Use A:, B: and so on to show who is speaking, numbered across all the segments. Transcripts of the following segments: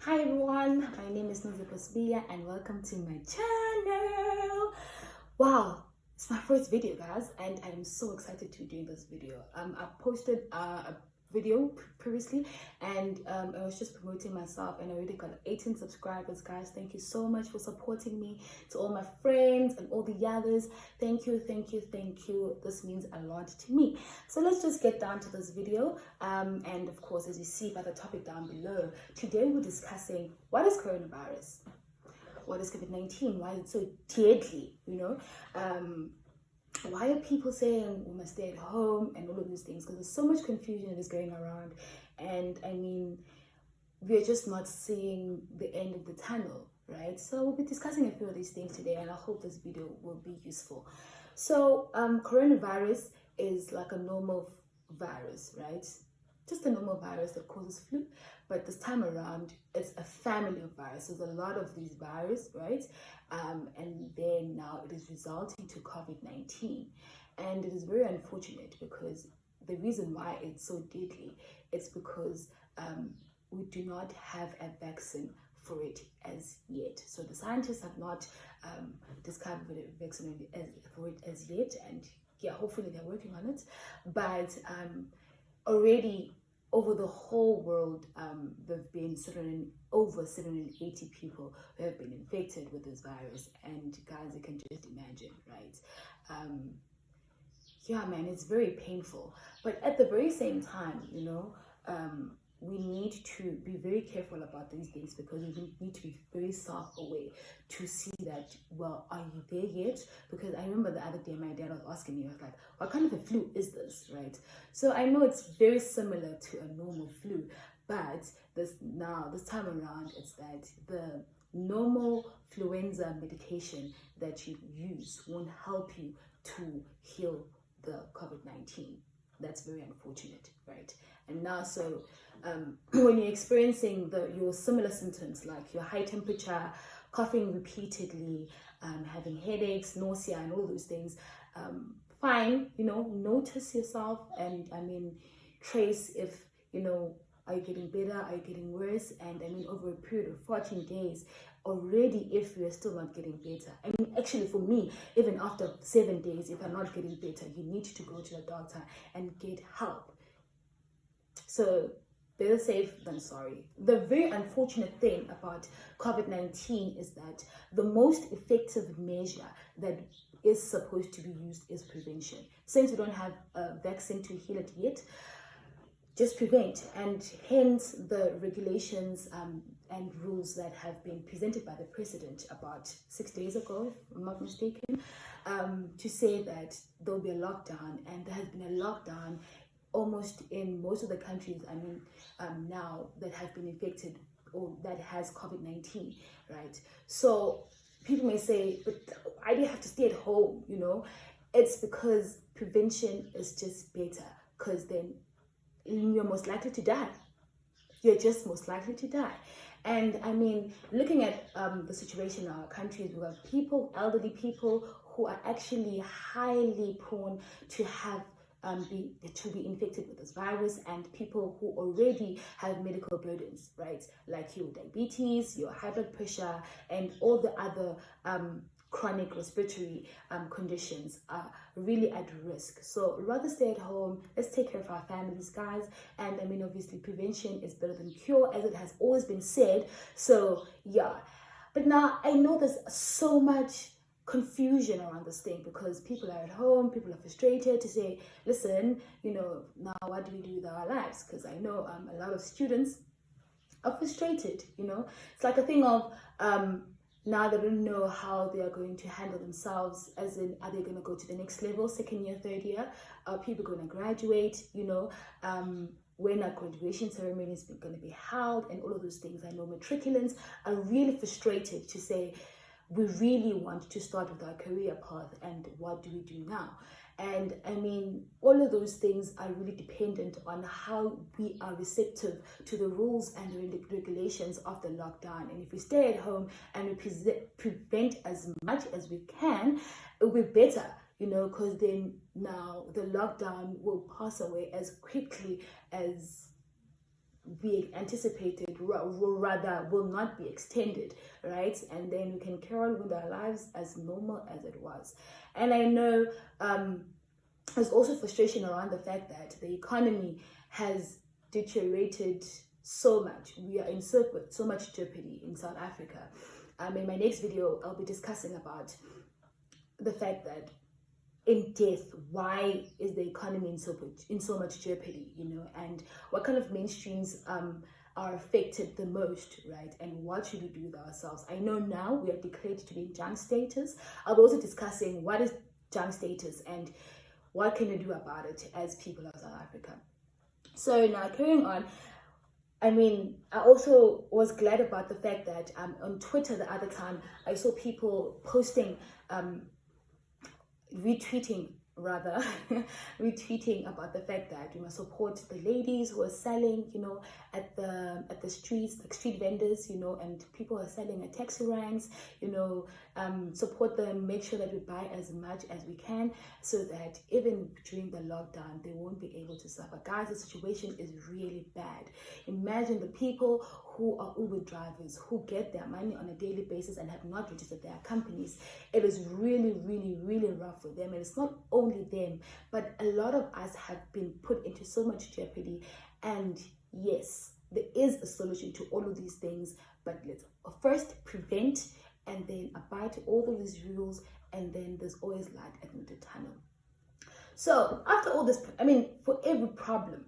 A: Hi everyone, my name is Nuzipasbia and welcome to my channel. Wow, it's my first video, guys, and I'm so excited to be doing this video. I posted a video previously, and I was just promoting myself, and I already got 18 subscribers, guys. Thank you so much for supporting me. To all my friends and all the others, thank you. This means a lot to me. So let's just get down to this video, and of course, as you see by the topic down below, today we're discussing what is coronavirus, what is COVID-19, why is it so deadly, why are people saying we must stay at home and all of these things? Because there's so much confusion that is going around, and I mean, we're just not seeing the end of the tunnel, right? So we'll be discussing a few of these things today, and I hope this video will be useful. So coronavirus is like a normal virus, right? Just a normal virus that causes flu, but this time around it's a family of viruses. There's a lot of these viruses, right? And then now it is resulting to COVID-19, and it is very unfortunate because the reason why it's so deadly is because we do not have a vaccine for it as yet. So the scientists have not discovered a vaccine for it as yet, and yeah, hopefully they're working on it. But already over the whole world, there have been over 780 people who have been infected with this virus, and guys, you can just imagine, right? Yeah, man, it's very painful, but at the very same time, we need to be very careful about these things, because we need to be very self-aware to see that, well, are you there yet? Because I remember the other day my dad was asking me, I was like, what kind of a flu is this, right? So I know it's very similar to a normal flu, but this time around, it's that the normal influenza medication that you use won't help you to heal the COVID-19. That's very unfortunate, right? And now, so when you're experiencing your similar symptoms like your high temperature, coughing repeatedly, having headaches, nausea, and all those things, fine, notice yourself, and I mean, trace if, are you getting better, are you getting worse? And I mean, over a period of 14 days, already, if you're still not getting better, I mean, actually for me, even after 7 days, if I'm not getting better, you need to go to a doctor and get help. So better safe than sorry. The very unfortunate thing about COVID-19 is that the most effective measure that is supposed to be used is prevention. Since we don't have a vaccine to heal it yet, just prevent, and hence the regulations and rules that have been presented by the president about 6 days ago, if I'm not mistaken, to say that there'll be a lockdown, and there has been a lockdown almost in most of the countries, now that have been infected or that has COVID-19, right? So people may say, but why do you have to stay at home, It's because prevention is just better, because then you're most likely to die. You're just most likely to die. And I mean, looking at the situation in our countries, we have people, elderly people, who are actually highly prone to have to be infected with this virus, and people who already have medical burdens, right? Like your diabetes, your high blood pressure, and all the other chronic respiratory conditions are really at risk. So rather stay at home, let's take care of our families, guys. And I mean, obviously prevention is better than cure, as it has always been said. So yeah, but now I know there's so much confusion around this thing, because people are at home, people are frustrated to say, listen, now what do we do with our lives? Because I know a lot of students are frustrated. It's like a thing of now they don't know how they are going to handle themselves, as in, are they going to go to the next level, second year, third year? Are people going to graduate? When our graduation ceremony is going to be held, and all of those things. I know matriculants are really frustrated to say, we really want to start with our career path, and what do we do now? And I mean, all of those things are really dependent on how we are receptive to the rules and the regulations of the lockdown. And if we stay at home and we prevent as much as we can, it will be better, because then now the lockdown will pass away as quickly as be anticipated, rather will not be extended, right? And then we can carry on with our lives as normal as it was. And I know there's also frustration around the fact that the economy has deteriorated so much. We are in so much jeopardy in South Africa. In my next video, I'll be discussing about the fact that in depth, why is the economy in so much jeopardy, and what kind of mainstreams are affected the most, right? And what should we do with ourselves? I know now we are declared to be in junk status. I'll be also discussing what is junk status and what can we do about it as people of South Africa. So now carrying on, I also was glad about the fact that on Twitter the other time, I saw people posting, retweeting about the fact that we must support the ladies who are selling, at the streets, like street vendors, and people are selling at taxi ranks, support them, make sure that we buy as much as we can so that even during the lockdown, they won't be able to suffer. Guys, the situation is really bad. Imagine the people who are Uber drivers, who get their money on a daily basis and have not registered their companies. It is really, really, really rough for them. And it's not only them, but a lot of us have been put into so much jeopardy. And yes, there is a solution to all of these things, but let's first prevent and then abide to all of these rules, and then there's always light at the end of the tunnel. So after all this, for every problem,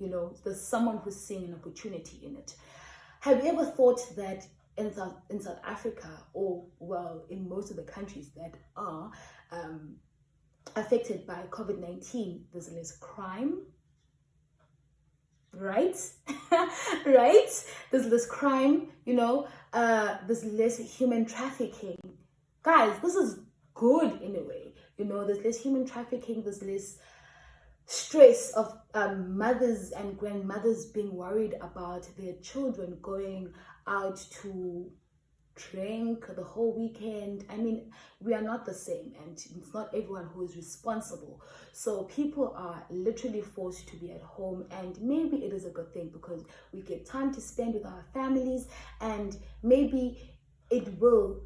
A: there's someone who's seeing an opportunity in it. Have you ever thought that in South Africa, or well, in most of the countries that are affected by COVID-19, there's less crime? Right? Right? There's less crime, there's less human trafficking. Guys, this is good in a way. There's less human trafficking, there's less stress of mothers and grandmothers being worried about their children going out to drink the whole weekend. We are not the same, and it's not everyone who is responsible. So people are literally forced to be at home, and maybe it is a good thing because we get time to spend with our families, and maybe it will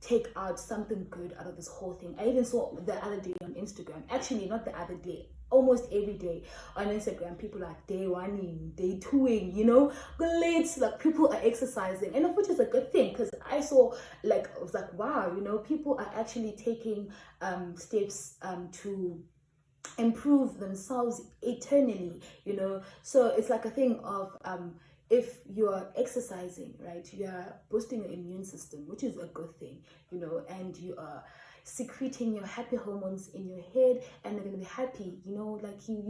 A: take out something good out of this whole thing. I even saw the other day on Instagram, actually not the other day, almost every day on Instagram, people are day one-ing, day two-ing, glitz, like people are exercising, and of which is a good thing, because I saw, I was like, wow, people are actually taking steps to improve themselves eternally, so it's like a thing of if you are exercising, right, you are boosting your immune system, which is a good thing, and you are secreting your happy hormones in your head, and you're going to be happy, you're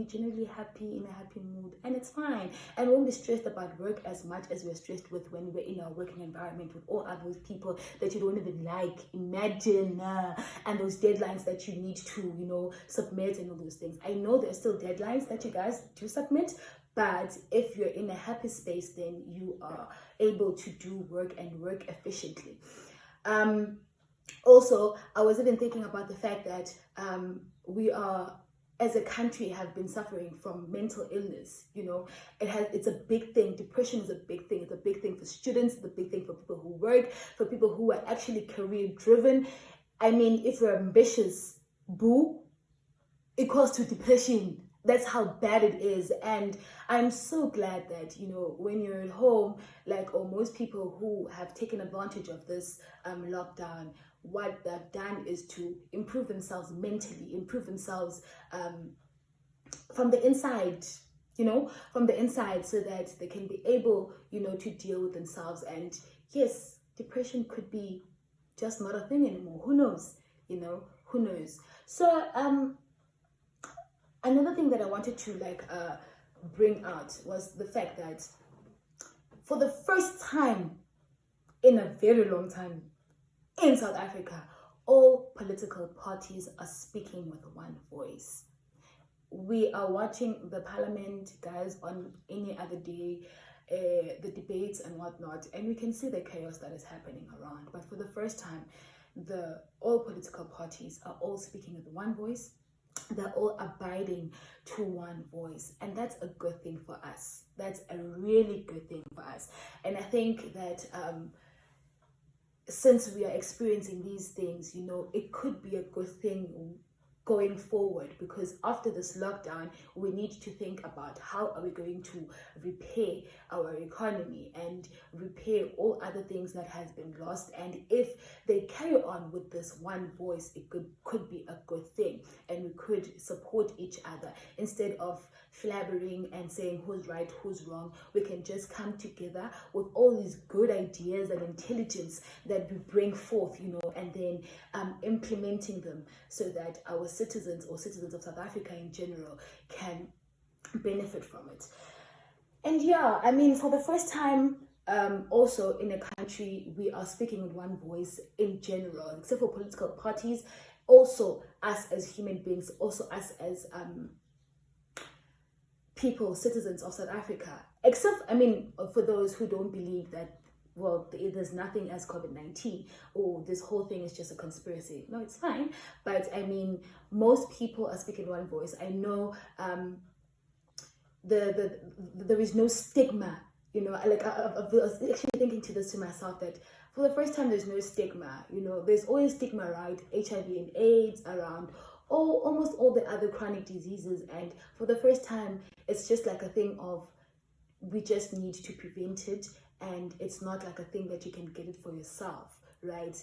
A: generally happy, in a happy mood, and it's fine. And we won't be stressed about work as much as we're stressed with when we're in our working environment with all other people that you don't even like. Imagine, and those deadlines that you need to, submit and all those things. I know there's still deadlines that you guys do submit, but if you're in a happy space, then you are able to do work and work efficiently. Also, I was even thinking about the fact that we are, as a country, have been suffering from mental illness. It's a big thing. Depression is a big thing. It's a big thing for students. It's a big thing for people who work, for people who are actually career driven. If you're ambitious, equals to depression. That's how bad it is. And I'm so glad that, when you're at home, or most people who have taken advantage of this lockdown, what they've done is to improve themselves mentally, improve themselves from the inside, from the inside, so that they can be able, to deal with themselves. And yes, depression could be just not a thing anymore. Who knows? Who knows? So, another thing that I wanted to bring out was the fact that for the first time in a very long time in South Africa, all political parties are speaking with one voice. We are watching the parliament, guys, on any other day, the debates and whatnot, and we can see the chaos that is happening around. But for the first time, all political parties are all speaking with one voice, they're all abiding to one voice, and that's a good thing for us. That's a really good thing for us. And I think that since we are experiencing these things, it could be a good thing going forward, because after this lockdown we need to think about how are we going to repair our economy and repair all other things that has been lost. And if they carry on with this one voice, it could be a good thing, and we could support each other instead of flabbering and saying who's right, who's wrong. We can just come together with all these good ideas and intelligence that we bring forth, and then implementing them so that our citizens, or citizens of South Africa in general, can benefit from it. And yeah, I mean, for the first time, also in a country, we are speaking with one voice in general, except for political parties. Also us as human beings, also us as people, citizens of South Africa, except, I mean, for those who don't believe that, well, there's nothing as COVID-19, or this whole thing is just a conspiracy. No, it's fine. But I mean, most people are speaking one voice. I know there is no stigma, like I was actually thinking to this to myself, that for the first time there's no stigma. There's always stigma around HIV and AIDS, around almost all the other chronic diseases, and for the first time it's just like a thing of, we just need to prevent it, and it's not like a thing that you can get it for yourself, right?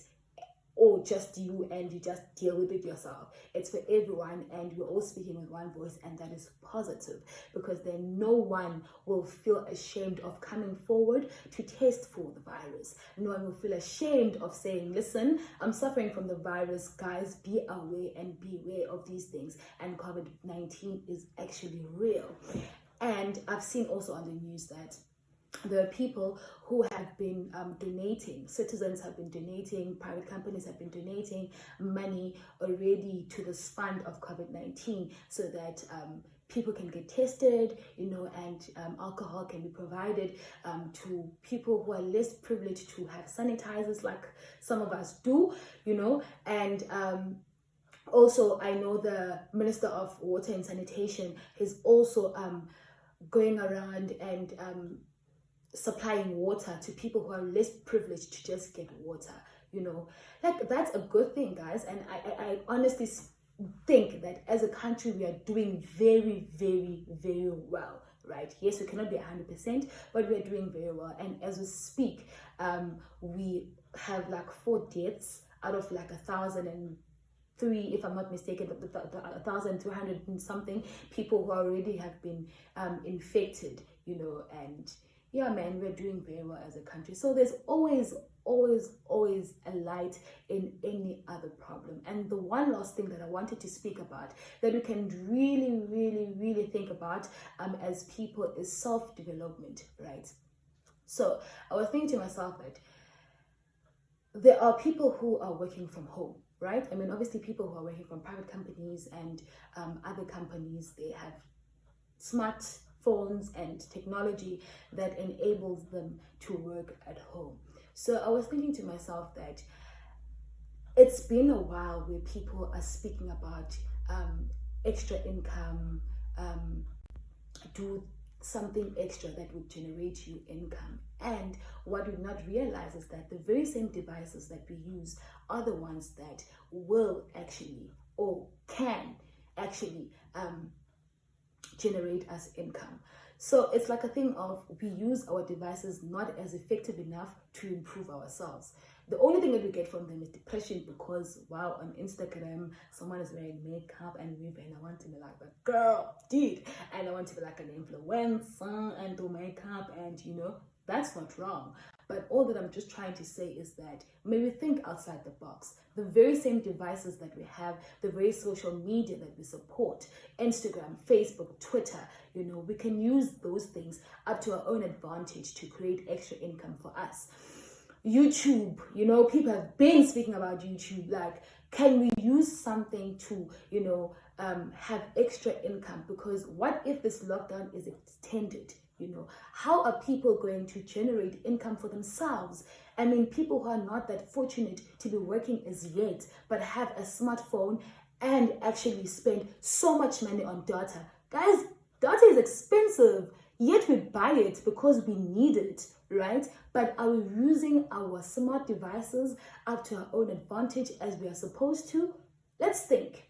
A: Or just you, and you just deal with it yourself. It's for everyone, and we're all speaking with one voice, and that is positive, because then no one will feel ashamed of coming forward to test for the virus. No one will feel ashamed of saying, listen, I'm suffering from the virus, guys, be aware and beware of these things, and COVID-19 is actually real. And I've seen also on the news that there are people who have been donating, citizens have been donating, private companies have been donating money already to this fund of COVID-19, so that people can get tested, and alcohol can be provided to people who are less privileged to have sanitizers like some of us do, and also I know the Minister of Water and Sanitation is also going around and supplying water to people who are less privileged to just get water, like that's a good thing, guys. And I honestly think that as a country we are doing very, very, very well, right? Yes, we cannot be 100%, but we are doing very well. And as we speak, we have like 4 deaths out of like 1,003, if I'm not mistaken, 1,200 and something people who already have been infected, and yeah, man, we're doing very well as a country. So there's always a light in any other problem. And the one last thing that I wanted to speak about, that we can really, really, really think about as people, is self-development, right? So I was thinking to myself that there are people who are working from home, right? I mean, obviously people who are working from private companies and other companies, they have smart phones and technology that enables them to work at home. So I was thinking to myself that it's been a while where people are speaking about extra income, do something extra that would generate you income. And what we not realize is that the very same devices that we use are the ones that will actually, or can actually, generate us income. So it's like a thing of, we use our devices not as effective enough to improve ourselves. The only thing that we get from them is depression, because wow, on Instagram someone is wearing makeup and wig, and I want to be like a girl, dude, and I want to be like an influencer and do makeup, and that's not wrong. But all that I'm just trying to say is that maybe think outside the box. The very same devices that we have, the very social media that we support, Instagram, Facebook, Twitter, we can use those things up to our own advantage to create extra income for us. YouTube, people have been speaking about YouTube, like, can we use something to, have extra income? Because what if this lockdown is extended? How are people going to generate income for themselves? I mean, people who are not that fortunate to be working as yet, but have a smartphone and actually spend so much money on data. Guys, data is expensive, yet we buy it because we need it, right? But are we using our smart devices up to our own advantage as we are supposed to? Let's think.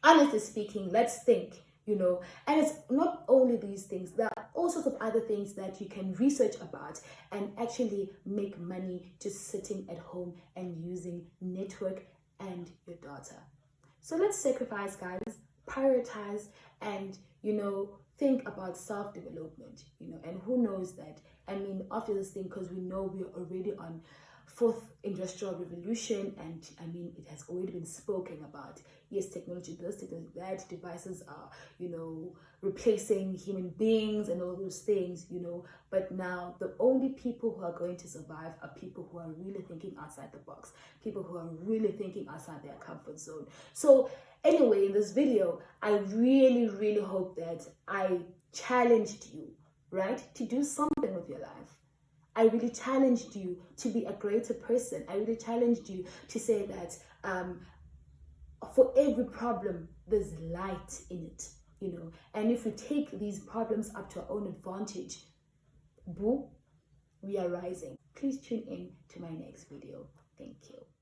A: Honestly speaking, let's think, and it's not only these things, there are all sorts of other things that you can research about and actually make money just sitting at home and using network and your data. So let's sacrifice, guys, prioritize, and think about self-development, and who knows that, after this thing, because we know we're already on fourth industrial revolution, and it has already been spoken about. Yes, technology does, technology that, devices are replacing human beings and all those things, but now the only people who are going to survive are people who are really thinking outside the box, people who are really thinking outside their comfort zone. So anyway, in this video, I really hope that I challenged you, right, to do something with your life. I really challenged you to be a greater person. I really challenged you to say that for every problem, there's light in it, And if we take these problems up to our own advantage, boo, we are rising. Please tune in to my next video. Thank you.